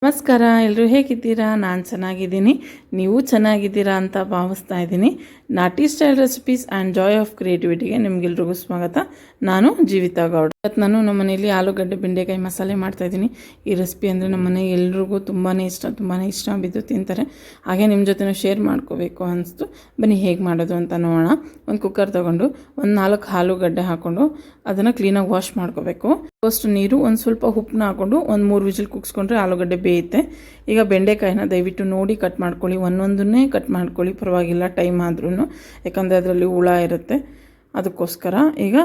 ನಮಸ್ಕಾರ, ಎಲ್ಲರೂ ಹೇಗಿದ್ದೀರಾ? ನಾನು ಚೆನ್ನಾಗಿದ್ದೀನಿ, ನೀವು ಚೆನ್ನಾಗಿದ್ದೀರಾ ಅಂತ ಭಾವಿಸ್ತಾ ಇದ್ದೀನಿ. ನಾಟಿ style recipes and joy of ಕ್ರಿಯೇಟಿವಿಟಿಗೆ ನಿಮಗೆಲ್ರಿಗೂ ಸ್ವಾಗತ. ನಾನು ಜೀವಿತಾ ಗೌಡ. ಇವತ್ತು ನಾನು ನಮ್ಮ ಮನೆಯಲ್ಲಿ ಆಲೂಗಡ್ಡೆ ಬೆಂಡೆಕಾಯಿ ಮಸಾಲೆ ಮಾಡ್ತಾಯಿದ್ದೀನಿ. ಈ ರೆಸಿಪಿ ಅಂದರೆ ನಮ್ಮ ಮನೆ ಎಲ್ರಿಗೂ ತುಂಬಾ ಇಷ್ಟ ಬಿದ್ದು ತಿಂತಾರೆ. ಹಾಗೆ ನಿಮ್ಮ ಜೊತೆ ಶೇರ್ ಮಾಡ್ಕೋಬೇಕು ಅನಿಸ್ತು. ಬನ್ನಿ ಹೇಗೆ ಮಾಡೋದು ಅಂತ ನೋಡೋಣ. ಒಂದು ಕುಕ್ಕರ್ ತೊಗೊಂಡು ಒಂದು 4 ಆಲೂಗಡ್ಡೆ ಹಾಕ್ಕೊಂಡು ಅದನ್ನು ಕ್ಲೀನಾಗಿ ವಾಶ್ ಮಾಡ್ಕೋಬೇಕು. ಫಸ್ಟ್ ನೀರು, ಒಂದು ಸ್ವಲ್ಪ ಉಪ್ಪನ್ನ ಹಾಕ್ಕೊಂಡು ಒಂದು 3 ವಿಜಿಲ್ ಕುಗ್ಸ್ಕೊಂಡ್ರೆ ಆಲೂಗಡ್ಡೆ ಬೇಯುತ್ತೆ. ಈಗ ಬೆಂಡೆಕಾಯಿನ ದಯವಿಟ್ಟು ನೋಡಿ ಕಟ್ ಮಾಡ್ಕೊಳ್ಳಿ, ಒಂದೊಂದನ್ನೇ ಕಟ್ ಮಾಡ್ಕೊಳ್ಳಿ, ಪರವಾಗಿಲ್ಲ ಟೈಮ್ ಆದ್ರೂ, ಯಾಕಂದರೆ ಅದರಲ್ಲಿ ಹುಳ ಇರುತ್ತೆ. ಅದಕ್ಕೋಸ್ಕರ ಈಗ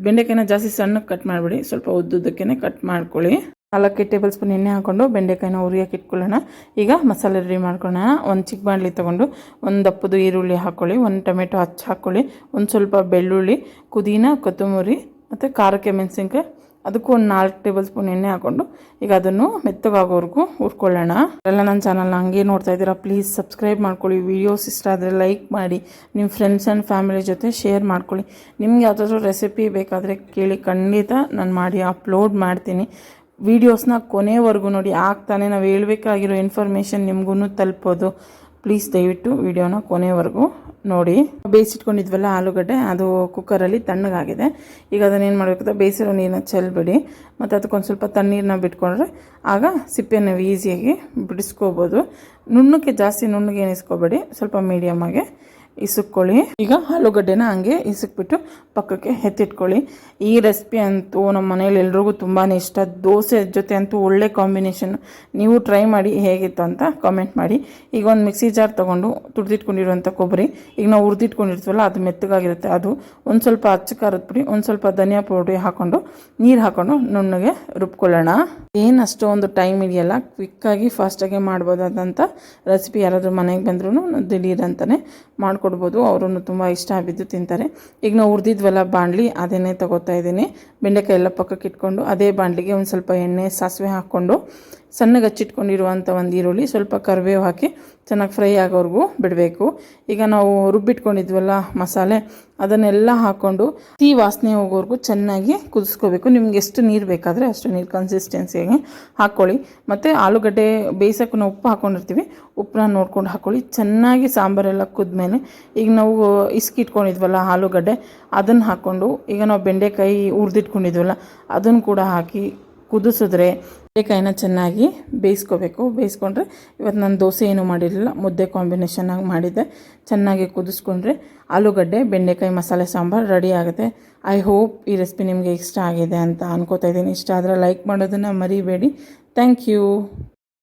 ಬೆಂಡೆಕಾಯಿನ ಜಾಸ್ತಿ ಸಣ್ಣಕ್ಕೆ ಕಟ್ ಮಾಡಿಬಿಡಿ, ಸ್ವಲ್ಪ ಉದ್ದುದ್ದಕ್ಕೆ ಕಟ್ ಮಾಡ್ಕೊಳ್ಳಿ. 4 ಟೇಬಲ್ ಸ್ಪೂನ್ ಎಣ್ಣೆ ಹಾಕ್ಕೊಂಡು ಬೆಂಡೆಕಾಯಿನ ಉರಿಯೋಕೆ ಇಟ್ಕೊಳ್ಳೋಣ. ಈಗ ಮಸಾಲೆ ರೆಡಿ ಮಾಡ್ಕೊಳ್ಳೋಣ. ಒಂದು ಚಿಕ್ಕ ಬಾಣಲಿ ತೊಗೊಂಡು ಒಂದು ದಪ್ಪದು ಈರುಳ್ಳಿ ಹಾಕ್ಕೊಳ್ಳಿ, ಒಂದು ಟೊಮೆಟೊ ಹಾಕ್ಕೊಳ್ಳಿ, ಒಂದು ಸ್ವಲ್ಪ ಬೆಳ್ಳುಳ್ಳಿ, ಪುದೀನ, ಕೊತ್ತಂಬರಿ ಮತ್ತು ಖಾರಕ್ಕೆ ಮೆಣಸಿನ್ಕಾಯಿ, ಅದಕ್ಕೂ ಒಂದು 4 ಟೇಬಲ್ ಸ್ಪೂನ್ ಎಣ್ಣೆ ಹಾಕ್ಕೊಂಡು ಈಗ ಅದನ್ನು ಮೆತ್ತಗಾಗೋವರೆಗೂ ಹುರ್ಕೊಳ್ಳೋಣ. ಎಲ್ಲ ನನ್ನ ಚಾನಲ್ನ ಹಂಗೆ ನೋಡ್ತಾ ಇದ್ದೀರಾ, ಪ್ಲೀಸ್ ಸಬ್ಸ್ಕ್ರೈಬ್ ಮಾಡ್ಕೊಳ್ಳಿ. ವೀಡಿಯೋಸ್ ಇಷ್ಟ ಆದರೆ ಲೈಕ್ ಮಾಡಿ, ನಿಮ್ಮ ಫ್ರೆಂಡ್ಸ್ ಆ್ಯಂಡ್ ಫ್ಯಾಮಿಲಿ ಜೊತೆ ಶೇರ್ ಮಾಡ್ಕೊಳ್ಳಿ. ನಿಮ್ಗೆ ಯಾವುದಾದ್ರೂ ರೆಸಿಪಿ ಬೇಕಾದರೆ ಕೇಳಿ, ಖಂಡಿತ ನಾನು ಮಾಡಿ ಅಪ್ಲೋಡ್ ಮಾಡ್ತೀನಿ. ವೀಡಿಯೋಸ್ನ ಕೊನೆವರೆಗೂ ನೋಡಿ, ಆಗ್ತಾನೆ ನಾವು ಹೇಳ್ಬೇಕಾಗಿರೋ ಇನ್ಫಾರ್ಮೇಷನ್ ನಿಮಗೂ ತಲುಪೋದು. ಪ್ಲೀಸ್ ದಯವಿಟ್ಟು ವಿಡಿಯೋನ ಕೊನೆವರೆಗೂ ನೋಡಿ. ಬೇಯಿಸಿಟ್ಕೊಂಡಿದ್ವಲ್ಲ ಆಲೂಗಡ್ಡೆ, ಅದು ಕುಕ್ಕರಲ್ಲಿ ತಣ್ಣಗಾಗಿದೆ. ಈಗ ಅದನ್ನೇನು ಮಾಡಬೇಕು, ಬೇಯಿಸಿರೋ ನೀರನ್ನ ಚೆಲ್ಬಿಡಿ, ಮತ್ತು ಅದಕ್ಕೊಂದು ಸ್ವಲ್ಪ ತಣ್ಣೀರನ್ನ ಬಿಟ್ಕೊಂಡ್ರೆ ಆಗ ಸಿಪ್ಪೆನ ಈಸಿಯಾಗಿ ಬಿಡಿಸ್ಕೋಬೋದು. ನುಣ್ಣಕ್ಕೆ, ಜಾಸ್ತಿ ನುಣ್ಣಗೆ ಏನಿಸ್ಕೋಬೇಡಿ, ಸ್ವಲ್ಪ ಮೀಡಿಯಮ್ಮಾಗೆ ಇಸುಕ್ಕೊಳ್ಳಿ. ಈಗ ಆಲೂಗಡ್ಡೆನ ಹಂಗೆ ಇಸುಕ್ಬಿಟ್ಟು ಪಕ್ಕಕ್ಕೆ ಎತ್ತಿಟ್ಕೊಳ್ಳಿ. ಈ ರೆಸಿಪಿ ಅಂತೂ ನಮ್ಮ ಮನೇಲಿ ಎಲ್ರಿಗೂ ತುಂಬಾ ಇಷ್ಟ. ದೋಸೆ ಜೊತೆ ಅಂತೂ ಒಳ್ಳೆ ಕಾಂಬಿನೇಷನ್. ನೀವು ಟ್ರೈ ಮಾಡಿ ಹೇಗಿತ್ತು ಅಂತ ಕಾಮೆಂಟ್ ಮಾಡಿ. ಈಗ ಒಂದು ಮಿಕ್ಸಿ ಜಾರ್ ತೊಗೊಂಡು ತುರಿದಿಟ್ಕೊಂಡಿರುವಂಥ ಕೊಬ್ಬರಿ, ಈಗ ನಾವು ಹುರಿದಿಟ್ಕೊಂಡಿರ್ತೀವಲ್ಲ ಅದು ಮೆತ್ತಗಾಗಿರುತ್ತೆ, ಅದು ಒಂದು ಸ್ವಲ್ಪ ಅಚ್ಚ ಖಾರದ ಪುಡಿ, ಒಂದು ಸ್ವಲ್ಪ ಧನಿಯಾ ಪೌಡ್ರಿ ಹಾಕ್ಕೊಂಡು ನೀರು ಹಾಕ್ಕೊಂಡು ನುಣ್ಣಗೆ ರುಬ್ಕೊಳ್ಳೋಣ. ಏನು ಅಷ್ಟೊಂದು ಟೈಮ್ ಇದೆಯಲ್ಲ, ಕ್ವಿಕ್ಕಾಗಿ ಫಾಸ್ಟಾಗಿ ಮಾಡ್ಬೋದಾದಂಥ ರೆಸಿಪಿ. ಯಾರಾದರೂ ಮನೆಗೆ ಬಂದ್ರೂ ದಿಢೀರ್ ಅಂತಲೇ ಮಾಡ್ಕೊಡ್ಬೋದು, ಅವರನ್ನು ತುಂಬ ಇಷ್ಟ ಬಿದ್ದು ತಿಂತಾರೆ. ಈಗ ನಾವು ಹುರಿದಿದ್ವಲ್ಲ ಬಾಣಲಿ, ಅದನ್ನೇ ತಗೋತಾ ಇದ್ದೀನಿ. ಬೆಂಡೆಕಾಯಿ ಎಲ್ಲ ಪಕ್ಕಕ್ಕೆ ಇಟ್ಕೊಂಡು ಅದೇ ಬಾಣಲಿಗೆ ಒಂದು ಸ್ವಲ್ಪ ಎಣ್ಣೆ, ಸಾಸಿವೆ ಹಾಕ್ಕೊಂಡು ಸಣ್ಣಗೆ ಹಚ್ಚಿಟ್ಕೊಂಡಿರುವಂಥ ಒಂದು ಈರುಳ್ಳಿ, ಸ್ವಲ್ಪ ಕರಿಬೇವು ಹಾಕಿ ಚೆನ್ನಾಗಿ ಫ್ರೈ ಆಗೋವರೆಗೂ ಬಿಡಬೇಕು. ಈಗ ನಾವು ರುಬ್ಬಿಟ್ಕೊಂಡಿದ್ವಲ್ಲ ಮಸಾಲೆ, ಅದನ್ನೆಲ್ಲ ಹಾಕ್ಕೊಂಡು ಸಿಹಿ ವಾಸನೆ ಹೋಗೋವರೆಗೂ ಚೆನ್ನಾಗಿ ಕುದಿಸ್ಕೋಬೇಕು. ನಿಮ್ಗೆ ಎಷ್ಟು ನೀರು ಬೇಕಾದರೆ ಅಷ್ಟು ನೀರು ಕನ್ಸಿಸ್ಟೆನ್ಸಿಯಾಗಿ ಹಾಕ್ಕೊಳ್ಳಿ. ಮತ್ತು ಆಲೂಗಡ್ಡೆ ಬೇಯಿಸೋಕ್ಕೂ ನಾವು ಉಪ್ಪು ಹಾಕ್ಕೊಂಡಿರ್ತೀವಿ, ಉಪ್ಪನ್ನ ನೋಡ್ಕೊಂಡು ಹಾಕ್ಕೊಳ್ಳಿ. ಚೆನ್ನಾಗಿ ಸಾಂಬಾರೆಲ್ಲ ಕುದ್ಮೇಲೆ ಈಗ ನಾವು ಇಟ್ಕೊಂಡಿದ್ವಲ್ಲ ಆಲೂಗಡ್ಡೆ, ಅದನ್ನು ಹಾಕ್ಕೊಂಡು ಈಗ ನಾವು ಬೆಂಡೆಕಾಯಿ ಹುರಿದಿಟ್ಕೊಂಡಿದ್ವಲ್ಲ ಅದನ್ನು ಕೂಡ ಹಾಕಿ ಕುದಿಸಿದ್ರೆ ಬೆಂಡೆಕಾಯಿನ ಚೆನ್ನಾಗಿ ಬೇಯಿಸ್ಕೋಬೇಕು. ಬೇಯಿಸ್ಕೊಂಡ್ರೆ ಇವತ್ತು ನಾನು ದೋಸೆ ಏನೂ ಮಾಡಿರಲಿಲ್ಲ, ಮುದ್ದೆ ಕಾಂಬಿನೇಷನ್ನಾಗಿ ಮಾಡಿದ್ದೆ. ಚೆನ್ನಾಗಿ ಕುದಿಸ್ಕೊಂಡ್ರೆ ಆಲೂಗಡ್ಡೆ ಬೆಂಡೆಕಾಯಿ ಮಸಾಲೆ ಸಾಂಬಾರು ರೆಡಿ ಆಗುತ್ತೆ. ಐ ಹೋಪ್ ಈ ರೆಸಿಪಿ ನಿಮಗೆ ಇಷ್ಟ ಆಗಿದೆ ಅಂತ ಅನ್ಕೋತಾ ಇದ್ದೀನಿ. ಇಷ್ಟ ಆದರೆ ಲೈಕ್ ಮಾಡೋದನ್ನು ಮರಿಬೇಡಿ. Thank you.